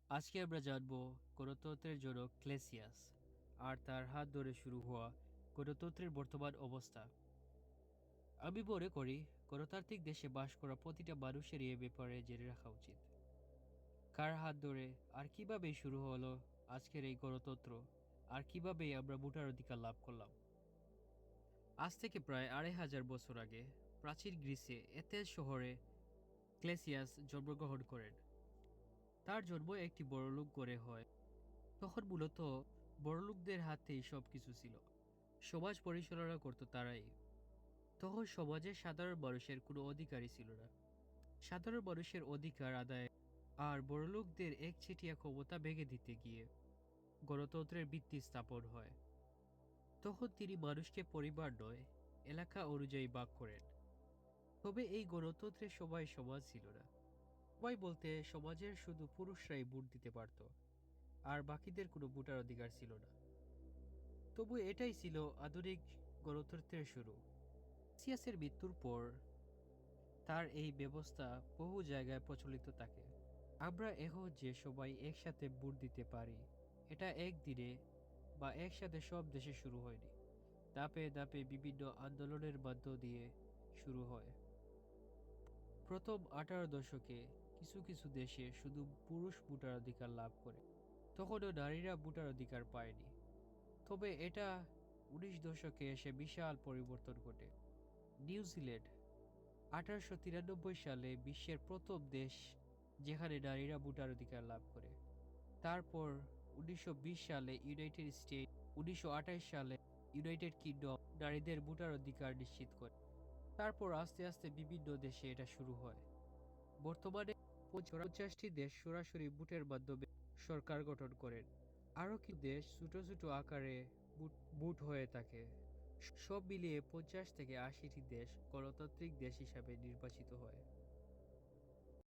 আজকে আমরা জানব গণতন্ত্রের জনক ক্লেসিয়াস আর তার হাত ধরে শুরু হওয়া গণতন্ত্রের বর্তমান অবস্থা। আমি মনে করি গণতান্ত্রিক দেশে বাস করা প্রতিটা মানুষেরই এ ব্যাপারে জেনে রাখা উচিত। কার হাত ধরে আর কিভাবে শুরু হলো আজকের এই গণতন্ত্র, আর কিভাবে আমরা ভোটার অধিকার লাভ করলাম। আজ থেকে প্রায় ২৫০০ বছর আগে প্রাচীন গ্রিসে এথেন্স শহরে ক্লেসিয়াস জন্মগ্রহণ করেন। তার জন্ম একটি বড়লোক ঘরে হয়। তখন মূলত বড়লোকদের হাতেই সবকিছু ছিল, সমাজ পরিচালনা করত তারাই। তখন সমাজে সাধারণ মানুষের কোনো অধিকারই ছিল না। সাধারণ মানুষের অধিকার আদায় আর বড়লোকদের একচেটিয়া ক্ষমতা ভেঙে দিতে গিয়ে গণতন্ত্রের ভিত্তি স্থাপন হয়। তখন তিনি মানুষকে পরিবার নয়, এলাকা অনুযায়ী ভাগ করেন। তবে এই গণতন্ত্রের সবাই সমাজ ছিল না। সবাই বলতে সমাজের শুধু পুরুষরাই ভোট দিতে পারত, আর বাকিদের কোনো ভোটার অধিকার ছিল না। তবু এটাই ছিল আধুনিক গণতন্ত্রের শুরু। সিয়াসের মৃত্যুর পর তার এই ব্যবস্থা বহু জায়গায় প্রচলিত থাকে। আমরা এখন যে সবাই একসাথে ভোট দিতে পারি, এটা একদিনে বা একসাথে সব দেশে শুরু হয়নি। ধাপে ধাপে বিভিন্ন আন্দোলনের মধ্য দিয়ে শুরু হয়। প্রথম 18 দশকে কিছু কিছু দেশে শুধু পুরুষ ভোটার অধিকার লাভ করে, তখনও নারীরা ভোটার অধিকার পায়নি। তবে এটা 19 দশকে এসে বিশাল পরিবর্তন ঘটে। নিউজিল্যান্ড 1893 সালে বিশ্বের প্রথম দেশ যেখানে নারীরা ভোটার অধিকার লাভ করে। তারপর 1920 সালে ইউনাইটেড স্টেট, 1928 সালে ইউনাইটেড কিংডম নারীদের ভোটার অধিকার নিশ্চিত করে। তারপর আস্তে আস্তে বিভিন্ন দেশে এটা শুরু হয়। বর্তমানে 50টি দেশ সরাসরি ভোটের মাধ্যমে সরকার গঠন করেন। আরও কিছু দেশ ছোট ছোট আকারে ভোট হয়ে থাকে। সব মিলিয়ে 50 থেকে 80টি দেশ গণতান্ত্রিক দেশ হিসাবে নির্বাচিত হয়।